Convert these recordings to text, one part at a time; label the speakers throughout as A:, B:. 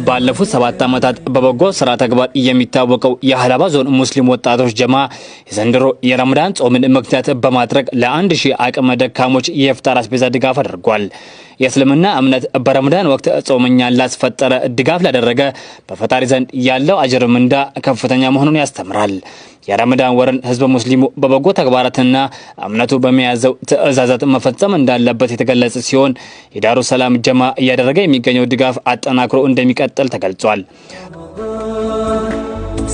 A: ባለፉት 7 ዓመታት በበጎ ስራ ተግባር የሚታወቀው የሀላባ ዞን ሙስሊም ወጣቶች ጀማ የዘንድሮ የረመዳን ጾምን ምክንያት በማድረግ ለ1000 አቅመ ደካሞች የኢፍጣር አስቤዛ ድጋፍ አድርጓል። የእስልምና እምነት በረመዳን ወቅት ጾመኛን ላስፈጠረ ድጋፍ ላደረገ በፈጣሪ ዘንድ ያለው አጅር ምንዳ ከፍተኛ መሆኑን ያስተምራል። የረመዳን ወርን ህዝብ ሙስሊሙ በበጎ ተግባራትና እምነቱ በሚያዘው ትዕዛዛት መፈጸም እንዳለበት የተገለጸ ሲሆን የዳሩ ሰላም ጀማ እያደረገ የሚገኘው ድጋፍ አጠናክሮ እንደሚቀጥል ተገልጿል።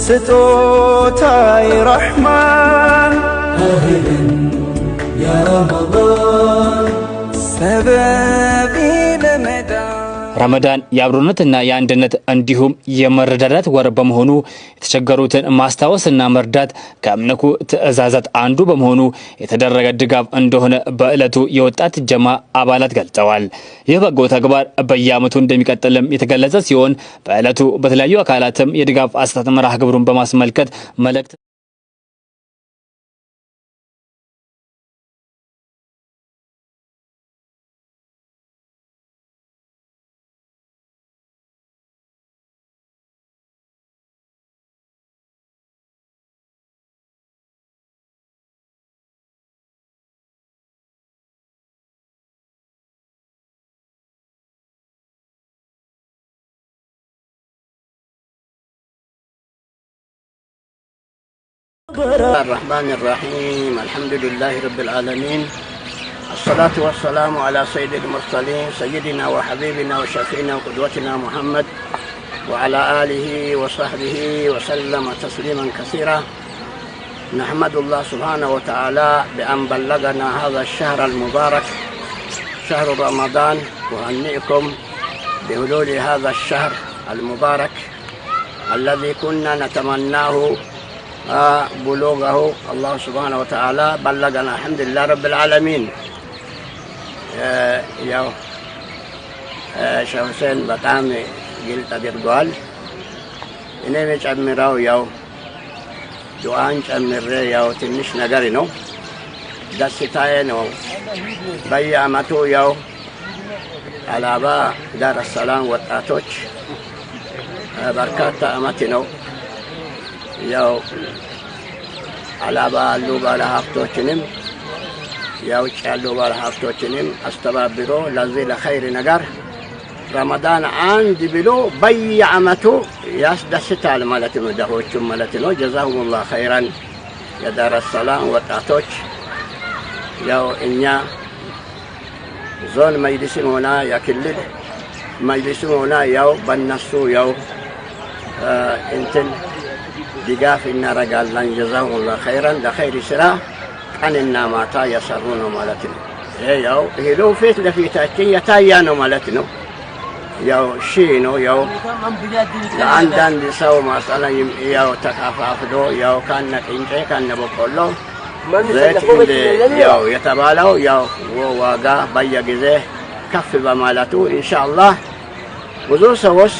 A: ስጦታይ ረህማን አህለን ያ ረመዳን ሰበቢ ለመዳን ረመዳን የአብሮነትና የአንድነት እንዲሁም የመረዳዳት ወር በመሆኑ የተቸገሩትን ማስታወስና መርዳት ከእምነቱ ትዕዛዛት አንዱ በመሆኑ የተደረገ ድጋፍ እንደሆነ በእለቱ የወጣት ጀማ አባላት ገልጸዋል። ይህ በጎ ተግባር በየዓመቱ እንደሚቀጥልም የተገለጸ ሲሆን በእለቱ በተለያዩ አካላትም የድጋፍ አሰጣጥ መርሃ ግብሩን በማስመልከት መልእክት
B: الرحمن الرحيم الحمد لله رب العالمين الصلاة والسلام على سيد المرسلين سيدنا وحبيبنا وشفينا وقدوتنا محمد وعلى آله وصحبه وسلم تسليما كثيرا. نحمد الله سبحانه وتعالى بأن بلغنا هذا الشهر المبارك شهر رمضان وأهنئكم بحلول هذا الشهر المبارك الذي كنا نتمناه بلوغه. الله سبحانه وتعالى بلغنا الحمد لله رب العالمين. يا شيخ حسين በጣም ግልጽ አድርጓል። እኔም ጨምረው ያው ዱዓን ጨምሬ ያው ትንሽ ነገር ነው ደስታዬ ነው። በየዓመቱ ያው ሀላባ ዳር ሰላም ወጣቶች በርካታ ዓመት ነው ያው ሀላባ ያሉ ባለሀብቶችንም የውጭ ያሉ ባለሀብቶችንም አስተባብሮ ለዚህ ለኸይር ነገር ረመዳን አንድ ብሎ በየዓመቱ ያስደስታል ማለት ነው። ደሆቹም ማለት ነው። ጀዛሁሙላህ ኸይራን የዳር ሰላም ወጣቶች ያው እኛ ዞን መጅሊስም ሆነ የክልል መጅሊስም ሆነ ያው በእነሱ ያው እንትን ድጋፍ እናረጋለን። ጀዛሁሙላህ ኸይራን ለኸይር ስራ ቀንና ማታ የሰሩ ነው ማለት ነው። ያው ሄሎ ፊት ለፊታችን የታያ ነው ማለት ነው። ያው ነው ያው ለአንዳንድ ሰው ማሳላ ያው ተካፋፍሎ ያው ካነ ቅንጬ ካነ በቆሎ ዘይት ያው የተባለው ያው ዋጋ በየጊዜ ከፍ በማለቱ ኢንሻአላህ ብዙ ሰዎች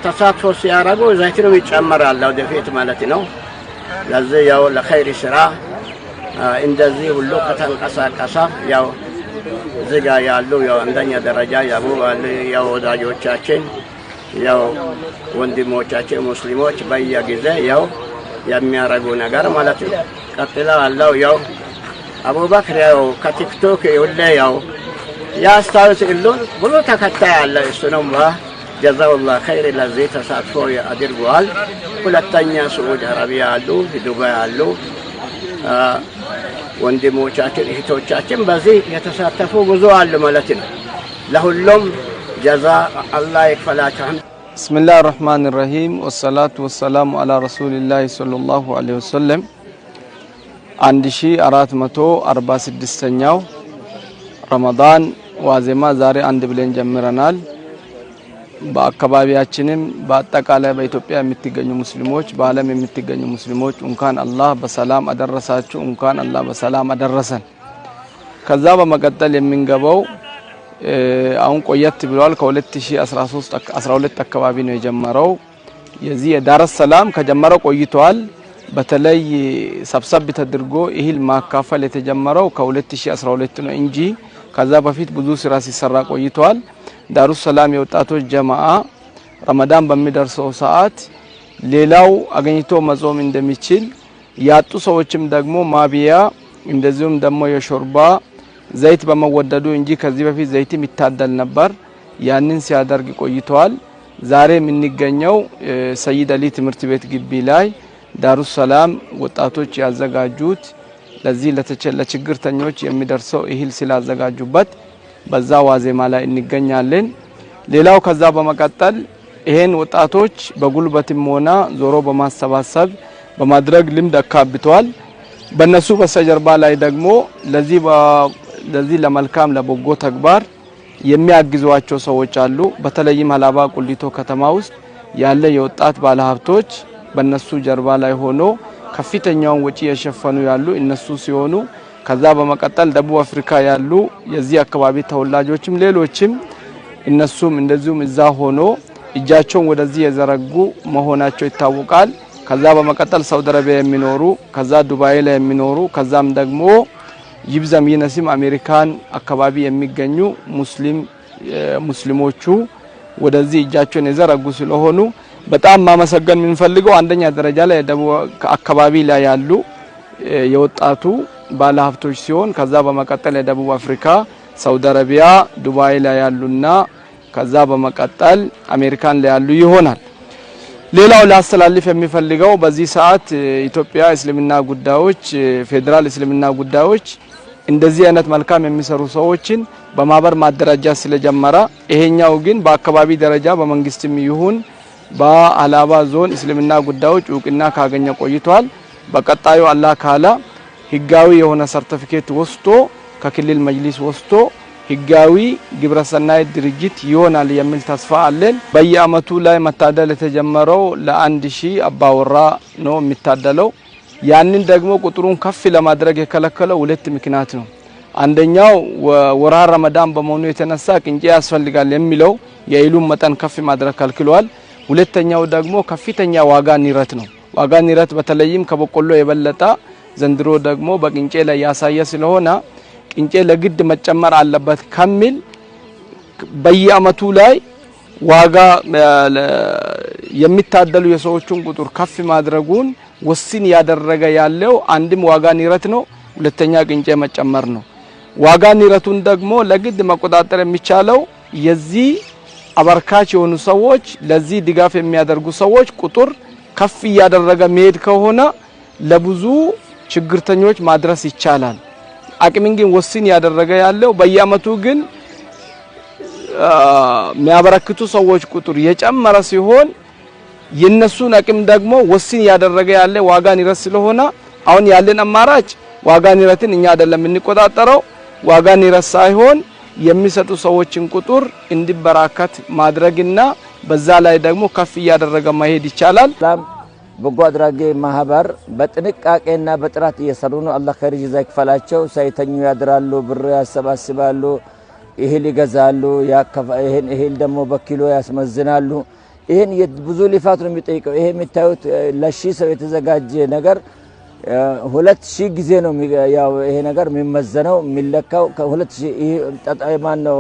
B: ተሳትፎ ሲያረጉ ዘይትም ይጨመራል ወደፊት ማለት ነው። ለዚህ ያው ለኸይር ስራ እንደዚህ ሁሉ ከተንቀሳቀሰ ያው ዝጋ ያሉ ያው አንደኛ ደረጃ ያው ወዳጆቻችን ያው ወንድሞቻችን ሙስሊሞች በየጊዜው ያው የሚያረጉ ነገር ማለት ነው። ቀጥለው አለው ያው አቡበክር ያው ከቲክቶክ ሁሌ ያው ያስታውስ ሁሉን ብዙ ተከታይ አለ። እሱ ነው ጀዛውላህ ኸይር ለዚህ ተሳትፎ አድርጓል። ሁለተኛ ሳዑዲ አረቢያ አሉ፣ ዱባይ አሉ ወንድሞቻችን እህቶቻችን በዚህ የተሳተፉ ብዙ አሉ ማለት ነው። ለሁሉም ጀዛ አላህ ይክፈላቸው።
C: ቢስሚላሂር ረህማኒር ረሂም ወሰላቱ ወሰላሙ አላ ረሱሊላህ ሰለላሁ ዐለይሂ ወሰለም 1446ኛው ረመዳን ዋዜማ ዛሬ አንድ ብለን ጀምረናል። በአካባቢያችንም በአጠቃላይ በኢትዮጵያ የምትገኙ ሙስሊሞች በአለም የምትገኙ ሙስሊሞች እንኳን አላህ በሰላም አደረሳችሁ፣ እንኳን አላህ በሰላም አደረሰን። ከዛ በመቀጠል የምንገባው አሁን ቆየት ብሏል። ከ2013 12 አካባቢ ነው የጀመረው። የዚህ የዳር ሰላም ከጀመረው ቆይቷል። በተለይ ሰብሰብ ተደርጎ እህል ማካፈል የተጀመረው ከ2012 ነው እንጂ ከዛ በፊት ብዙ ስራ ሲሰራ ቆይቷል። ዳሩ ሰላም የወጣቶች ጀማዓ ረመዳን በሚደርሰው ሰዓት ሌላው አገኝቶ መጾም እንደሚችል ያጡ ሰዎችም ደግሞ ማቢያ እንደዚሁም ደግሞ የሾርባ ዘይት በመወደዱ እንጂ ከዚህ በፊት ዘይትም ይታደል ነበር ያንን ሲያደርግ ቆይቷል። ዛሬ የምንገኘው ሰይድ አሊ ትምህርት ቤት ግቢ ላይ ዳሩ ሰላም ወጣቶች ያዘጋጁት ለዚህ ለችግርተኞች የሚደርሰው እህል ስላዘጋጁበት በዛ ዋዜማ ላይ እንገኛለን። ሌላው ከዛ በመቀጠል ይሄን ወጣቶች በጉልበትም ሆነ ዞሮ በማሰባሰብ በማድረግ ልምድ አካብተዋል። በነሱ በስተጀርባ ላይ ደግሞ ለዚህ ለመልካም ለበጎ ተግባር የሚያግዟቸው ሰዎች አሉ። በተለይም ሀላባ ቁሊቶ ከተማ ውስጥ ያለ የወጣት ባለሀብቶች በነሱ ጀርባ ላይ ሆኖ ከፍተኛውን ወጪ የሸፈኑ ያሉ እነሱ ሲሆኑ ከዛ በመቀጠል ደቡብ አፍሪካ ያሉ የዚህ አካባቢ ተወላጆችም ሌሎችም እነሱም እንደዚሁም እዛ ሆኖ እጃቸውን ወደዚህ የዘረጉ መሆናቸው ይታወቃል። ከዛ በመቀጠል ሳውዲ አረቢያ የሚኖሩ ከዛ ዱባይ ላይ የሚኖሩ ከዛም ደግሞ ይብዛም ይነሲም አሜሪካን አካባቢ የሚገኙ ሙስሊሞቹ ወደዚህ እጃቸውን የዘረጉ ስለሆኑ በጣም ማመሰገን የምንፈልገው አንደኛ ደረጃ ላይ ደቡብ አካባቢ ላይ ያሉ የወጣቱ ባለሀብቶች ሲሆን ከዛ በመቀጠል የደቡብ አፍሪካ ሳውዲ አረቢያ ዱባይ ላይ ያሉና ከዛ በመቀጠል አሜሪካን ላይ ያሉ ይሆናል። ሌላው ላስተላልፍ የሚፈልገው በዚህ ሰዓት ኢትዮጵያ እስልምና ጉዳዮች ፌደራል እስልምና ጉዳዮች እንደዚህ አይነት መልካም የሚሰሩ ሰዎችን በማህበር ማደራጃ ስለጀመረ ይሄኛው ግን በአካባቢ ደረጃ በመንግስትም ይሁን በአላባ ዞን እስልምና ጉዳዮች እውቅና ካገኘ ቆይቷል። በቀጣዩ አላህ ካላ ህጋዊ የሆነ ሰርቲፊኬት ወስዶ ከክልል መጅሊስ ወስዶ ህጋዊ ግብረሰናይ ድርጅት ይሆናል የሚል ተስፋ አለን። በየአመቱ ላይ መታደል የተጀመረው ለ1000 አባወራ ነው የሚታደለው። ያንን ደግሞ ቁጥሩን ከፍ ለማድረግ የከለከለው ሁለት ምክንያት ነው። አንደኛው ወርሃ ረመዳን በመሆኑ የተነሳ ቅንጬ ያስፈልጋል የሚለው የኢሉም መጠን ከፍ ማድረግ ከልክሏል። ሁለተኛው ደግሞ ከፍተኛ ዋጋ ንረት ነው። ዋጋ ንረት በተለይም ከበቆሎ የበለጠ ዘንድሮ ደግሞ በቅንጬ ላይ ያሳየ ስለሆነ ቅንጬ ለግድ መጨመር አለበት ከሚል በየአመቱ ላይ ዋጋ የሚታደሉ የሰዎችን ቁጥር ከፍ ማድረጉን ወስን ያደረገ ያለው አንድም ዋጋ ንረት ነው፣ ሁለተኛ ቅንጬ መጨመር ነው። ዋጋ ንረቱን ደግሞ ለግድ መቆጣጠር የሚቻለው የዚህ አበርካች የሆኑ ሰዎች ለዚህ ድጋፍ የሚያደርጉ ሰዎች ቁጥር ከፍ ያደረገ መሄድ ከሆነ ለብዙ ችግርተኞች ማድረስ ይቻላል። አቅምን ግን ወስን ያደረገ ያለው በየአመቱ ግን የሚያበረክቱ ሰዎች ቁጥር የጨመረ ሲሆን የነሱን አቅም ደግሞ ወስን ያደረገ ያለ ዋጋ ንረት ስለሆነ አሁን ያለን አማራጭ ዋጋ ንረትን እኛ አይደለም እንቆጣጠረው ዋጋ ንረት ሳይሆን የሚሰጡ ሰዎችን ቁጥር እንዲበራከት ማድረግና በዛ ላይ ደግሞ ከፍ ያደረገ ማሄድ ይቻላል።
D: በጎ አድራጊ ማህበር በጥንቃቄና በጥራት እየሰሩ ነው። አላህ ኸይር ጀዛ ይክፈላቸው። ሳይተኙ ያድራሉ፣ ብር ያሰባስባሉ፣ እህል ይገዛሉ፣ ይሄን እህል ደግሞ በኪሎ ያስመዝናሉ። ይሄን ብዙ ልፋት ነው የሚጠይቀው። ይሄ የሚታዩት ለሺህ ሰው የተዘጋጀ ነገር 2000 ጊዜ ነው ያው ይሄ ነገር የሚመዘነው የሚለካው ከ2000 ማን ነው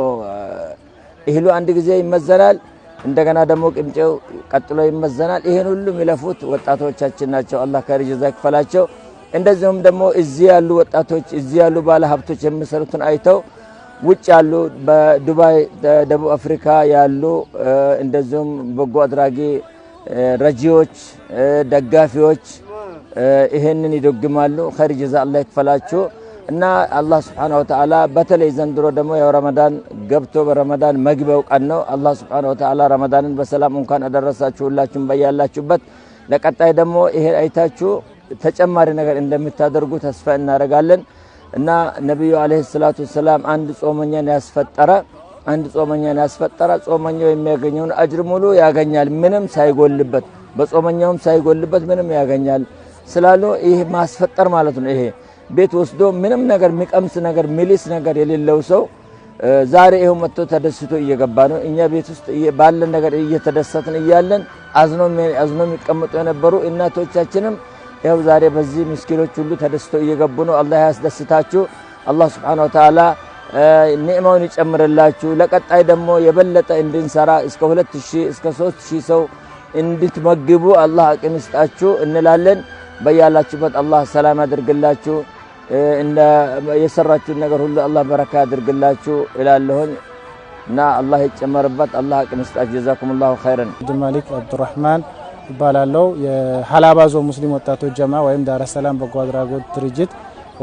D: እህሉ አንድ ጊዜ ይመዘናል። እንደገና ደግሞ ቅንጬው ቀጥሎ ይመዘናል። ይሄን ሁሉ የሚለፉት ወጣቶቻችን ናቸው። አላህ ኸይር ጀዛ ይክፈላቸው። እንደዚሁም ደግሞ እዚህ ያሉ ወጣቶች እዚህ ያሉ ባለ ሀብቶች የሚሰሩትን አይተው ውጭ ያሉ በዱባይ ደቡብ አፍሪካ ያሉ እንደዚሁም በጎ አድራጊ ረጂዎች ደጋፊዎች ይሄንን ይደግማሉ። ኸይር ጀዛ አላህ ይክፈላቸው እና አላህ Subhanahu Wa Ta'ala በተለይ ዘንድሮ ደግሞ ያው ረመዳን ገብቶ በረመዳን መግቢያው ቀን ነው። አላህ Subhanahu Wa Ta'ala ረመዳንን በሰላም እንኳን አደረሳችሁ ሁላችሁም በያላችሁበት። ለቀጣይ ደግሞ ይሄ አይታችሁ ተጨማሪ ነገር እንደምታደርጉ ተስፋ እናደርጋለን እና ነብዩ አለይሂ ሰላቱ ወሰለም አንድ ጾመኛን ያስፈጠረ ጾመኛው የሚያገኘውን አጅር ሙሉ ያገኛል ምንም ሳይጎልበት በጾመኛውም ሳይጎልበት ምንም ያገኛል ስላሉ ይሄ ማስፈጠር ማለት ነው። ይሄ ቤት ወስዶ ምንም ነገር የሚቀምስ ነገር ሚሊስ ነገር የሌለው ሰው ዛሬ ይሄው መጥቶ ተደስቶ እየገባ ነው። እኛ ቤት ውስጥ ባለ ነገር እየተደሰትን እያለን አዝኖ የሚቀመጡ የነበሩ እናቶቻችንም ይሄው ዛሬ በዚህ ምስኪኖች ሁሉ ተደስቶ እየገቡ ነው። አላህ ያስደስታችሁ። አላህ Subhanahu Wa Ta'ala ኒዕማውን ይጨምርላችሁ ለቀጣይ ደግሞ የበለጠ እንድንሰራ እስከ 2000 እስከ 3000 ሰው እንድትመግቡ አላህ አቅም ይስጣችሁ እንላለን በያላችሁበት አላህ ሰላም ያድርግላችሁ እንደ የሰራችሁት ነገር ሁሉ አላህ በረካ ያድርግላችሁ እላለሁኝ እና አላህ ይጨመርበት አላህ አቅም ይስጣችሁ ጀዛኩሙላሁ ኸይረን
E: አብዱልማሊክ አብዱራህማን ይባላልው የሐላባ ዞን ሙስሊም ወጣቶች ጀማ ወይም ዳር ሰላም በጎ አድራጎት ድርጅት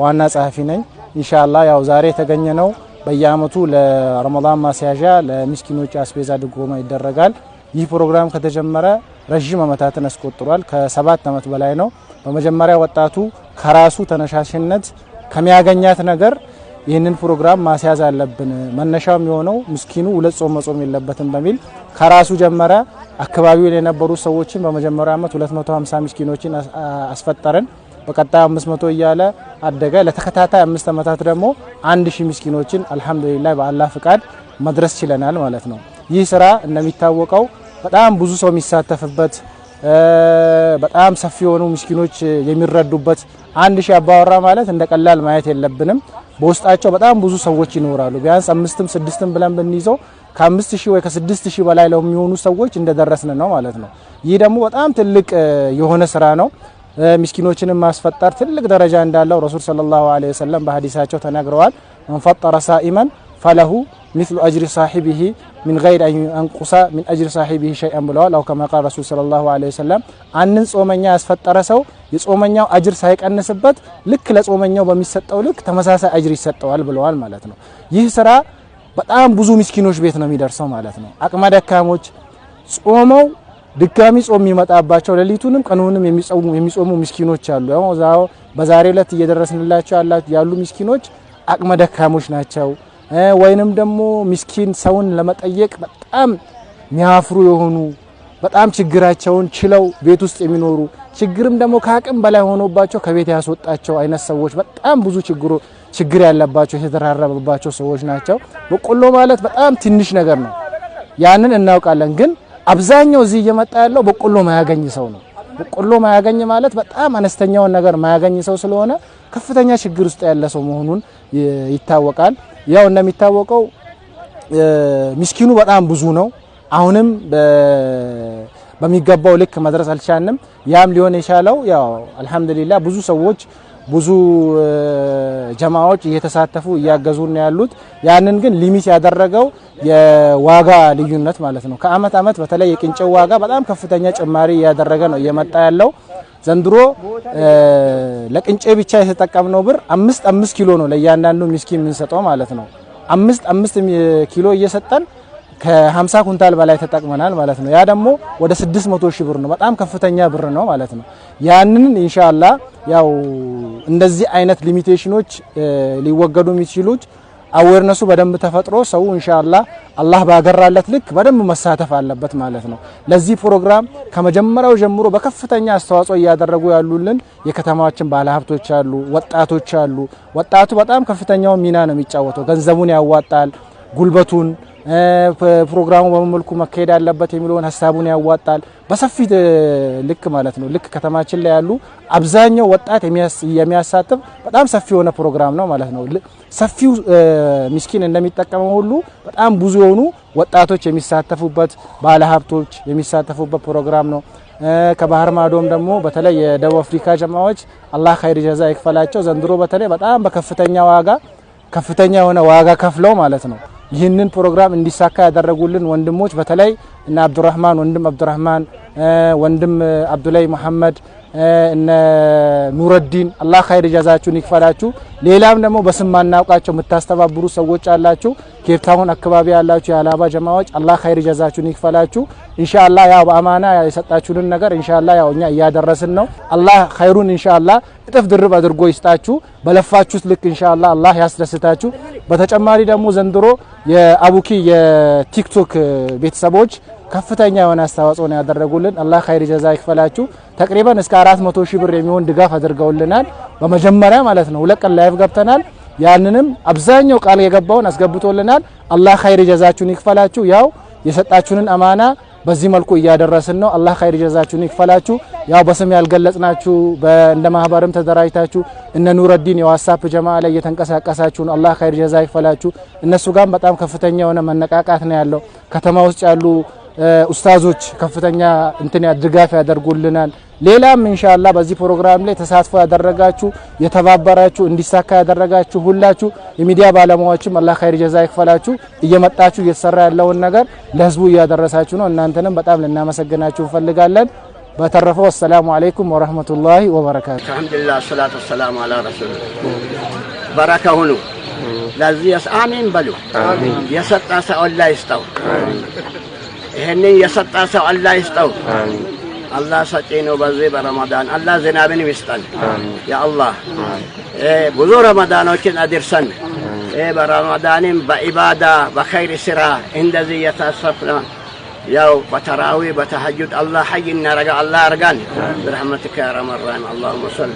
E: ዋና ጸሐፊ ነኝ ኢንሻአላህ ያው ዛሬ የተገኘነው በየአመቱ ለረመዳን ማስያዣ ለምስኪኖች አስቤዛ ድጎማ ይደረጋል ይህ ፕሮግራም ከተጀመረ ረጅም አመታትን አስቆጥሯል ከ7 አመት በላይ ነው በመጀመሪያ ወጣቱ ከራሱ ተነሳሽነት ከሚያገኛት ነገር ይህንን ፕሮግራም ማስያዝ አለብን መነሻው የሚሆነው ምስኪኑ ሁለት ጾም መጾም የለበትም በሚል ከራሱ ጀመረ አካባቢው ላይ የነበሩ ሰዎችን በመጀመሪያ አመት 250 ምስኪኖችን አስፈጠረን በቀጣይ 500 እያለ አደገ ለተከታታይ 5 አመታት ደግሞ 1000 ምስኪኖችን አልহামዱሊላህ በአላህ ፍቃድ መድረስ ችለናል ማለት ነው ይህ ስራ እንደሚታወቀው በጣም ብዙ ሰው የሚሳተፍበት በጣም ሰፊ የሆኑ ምስኪኖች የሚረዱበት 1000 አባወራ ማለት እንደቀላል ማየት የለብንም በውስጣቸው በጣም ብዙ ሰዎች ይኖራሉ ቢያንስ 5ም 6ም ብለን ብንይዘው ከ5000 ወይ ከ6000 በላይ ለሚሆኑ ሰዎች እንደደረስን ነው ማለት ነው ይህ ደግሞ በጣም ትልቅ የሆነ ስራ ነው ምስኪኖችንም ማስፈጠር ትልቅ ደረጃ እንዳለው ረሱል ሰለላሁ ዐለይሂ ወሰለም በሐዲሳቸው ተናግረዋል መንፈጠረ ሳኢመን ፈለሁ مثل أجر صاحبه من غير أن ينقص من أجر صاحبه شيئا ብለዋል أو كما قال رسول صلى الله عليه وسلم አንን ጾመኛ ያስፈጠረ ሰው የጾመኛው አጅር ሳይቀንስበት ልክ ለጾመኛው በሚሰጠው ልክ ተመሳሳይ አጅር ይሰጠዋል ብለዋል ማለት ነው ይህ ስራ በጣም ብዙ ምስኪኖች ቤት ነው የሚደርሰው ማለት ነው አቅመ ደካሞች ጾመው ድጋሚ ጾም ይመጣባቸው ለሊቱንም ቀኑንም የሚጾሙ ምስኪኖች አሉ ያው በዛሬው ዕለት እየደረስንላቸው ያሉ ምስኪኖች አቅመ ደካሞች ናቸው ወይንም ደግሞ ምስኪን ሰውን ለመጠየቅ በጣም የሚያፍሩ የሆኑ በጣም ችግራቸውን ችለው ቤት ውስጥ የሚኖሩ ችግርም ደግሞ ከአቅም በላይ ሆኖባቸው ከቤት ያስወጣቸው አይነት ሰዎች በጣም ብዙ ችግር ያለባቸው የተደራረበባቸው ሰዎች ናቸው በቆሎ ማለት በጣም ትንሽ ነገር ነው ያንን እናውቃለን ግን አብዛኛው እዚህ እየመጣ ያለው በቆሎ ማያገኝ ሰው ነው በቆሎ ማያገኝ ማለት በጣም አነስተኛውን ነገር ማያገኝ ሰው ስለሆነ ከፍተኛ ችግር ውስጥ ያለ ሰው መሆኑን ይታወቃል ያው እንደሚታወቀው ምስኪኑ በጣም ብዙ ነው አሁንም በሚገባው ልክ መድረስ አልቻልንም ያም ሊሆን የቻለው ያው አልহামዱሊላህ ብዙ ሰዎች ብዙ ጀማዓዎች እየተሳተፉ እያገዙን ያሉት ያንን ግን ሊሚት ያደረገው የዋጋ ልዩነት ማለት ነው ከአመት አመት በተለይ የቅንጨው ዋጋ በጣም ከፍተኛ ጭማሪ ያደረገ ነው እየመጣ ያለው ዘንድሮ ለቅንጨ ብቻ የተጠቀምነው ብር 5 ኪሎ ነው ለእያንዳንዱ ምስኪን የምንሰጠው ማለት ነው 5 ኪሎ እየሰጠን ከ50 ኩንታል በላይ ተጠቅመናል ማለት ነው ያ ደግሞ ወደ 600 ሺህ ብር ነው በጣም ከፍተኛ ብር ነው ማለት ነው ያንን ኢንሻአላህ ያው እንደዚህ አይነት ሊሚቴሽኖች ሊወገዱ የሚችሉት አዌርነሱ በደንብ ተፈጥሮ ሰው ኢንሻአላህ አላህ ባገራለት ልክ በደንብ መሳተፍ አለበት ማለት ነው ለዚህ ፕሮግራም ከመጀመሪያው ጀምሮ በከፍተኛ አስተዋጽኦ ያደረጉ ያሉልን የከተማችን ባለሀብቶች አሉ ወጣቶች አሉ ወጣቱ በጣም ከፍተኛው ሚና ነው የሚጫወተው ገንዘቡን ያዋጣል ጉልበቱን ፕሮግራሙ በመልኩ መካሄድ አለበት የሚለውን ሐሳቡን ያዋጣል በሰፊ ልክ ማለት ነው ልክ ከተማችን ላይ ያሉ አብዛኛው ወጣት የሚያሳትፍ በጣም ሰፊ የሆነ ፕሮግራም ነው ማለት ነው ሰፊው ምስኪን እንደሚጠቀመው ሁሉ በጣም ብዙ የሆኑ ወጣቶች የሚሳተፉበት ባለሀብቶች የሚሳተፉበት ፕሮግራም ነው ከባህር ማዶም ደግሞ በተለይ የደቡብ አፍሪካ ጀማዓዎች አላህ ኸይር ጀዛ ይክፈላቸው ዘንድሮ በተለይ በጣም በከፍተኛ የሆነ ዋጋ ከፍለው ማለት ነው ይህንን ፕሮግራም እንዲሳካ ያደረጉልን ወንድሞች በተለይ እና አብዱራህማን ወንድም አብዱራህማን ወንድም አብዱላይ መሐመድ እነ ኑረዲን አላህ ኸይር ጀዛችሁን ይክፈላችሁ ሌላም ደግሞ በስም ማናውቃቸው የምታስተባብሩ ሰዎች አላችሁ ኬፕታውን አካባቢ ያላችሁ የአላባ ጀማዓዎች አላህ ኸይር ጀዛችሁን ይክፈላችሁ ኢንሻአላህ ያው በአማና የሰጣችሁን ነገር ኢንሻአላህ ያው እኛ እያደረስን ነው አላህ ኸይሩን ኢንሻአላህ እጥፍ ድርብ አድርጎ ይስጣችሁ በለፋችሁት ልክ ኢንሻአላህ አላህ ያስደስታችሁ በተጨማሪ ደግሞ ዘንድሮ የአቡኪ የቲክቶክ ቤተሰቦች ከፍተኛ የሆነ አስተዋጽኦ ነው ያደረጉልን አላህ ኸይር ጀዛ ይክፈላችሁ ተቅሪበን እስከ 400 ሺህ ብር የሚሆን ድጋፍ አድርገውልናል በመጀመሪያ ማለት ነው ሁለት ቀን ላይቭ ገብተናል ያንንም አብዛኛው ቃል የገባውን አስገብቶልናል አላህ ኸይር ጀዛችሁን ይክፈላችሁ ያው የሰጣችሁንን አማና በዚህ መልኩ እያደረስን ነው። አላህ ኸይር ጀዛችሁን ይክፈላችሁ። ያው በስም ያልገለጽናችሁ እንደ ማህበርም ተደራጅታችሁ እነ ኑረዲን የዋትስአፕ ጀማ ላይ እየተንቀሳቀሳችሁ ነው። አላህ ኸይር ጀዛ ይክፈላችሁ። እነሱ ጋር በጣም ከፍተኛ የሆነ መነቃቃት ነው ያለው። ከተማ ውስጥ ያሉ ኡስታዞች ከፍተኛ ድጋፍ ያደርጉልናል። ሌላም ኢንሻአላህ በዚህ ፕሮግራም ላይ ተሳትፎ ያደረጋችሁ የተባበራችሁ እንዲሳካ ያደረጋችሁ ሁላችሁ የሚዲያ ባለሙያዎችም አላህ ኸይር ጀዛ ይክፈላችሁ። እየመጣችሁ እየተሰራ ያለውን ነገር ለህዝቡ እያደረሳችሁ ነው። እናንተንም በጣም ልናመሰግናችሁ እንፈልጋለን። በተረፈው ሰላም አለይኩም ወራህመቱላሂ ወበረካቱ።
B: አልሐምዱሊላህ ሰላቱ ወሰላሙ አላ ረሱሊላህ። በረካ ሁኑ። ለዚህ አሚን በሉ። የሰጣ ሰው አላህ ይስጠው። ይሄንን የሰጣ ሰው አላህ ይስጠው። አላህ ሰጪ ነው። በዚህ በረመዳን አላህ ዝናብን ይስጠን ያ አላህ። ብዙ ረመዳኖችን አድርሰን በረመዳንም በኢባዳ በኸይር ስራ እንደዚህ የተሳተፍን ያው በተራዊ በተሐጁድ አላህ ሐይ እናረጋ አላህ አርጋን برحمتك يا رمضان اللهم صل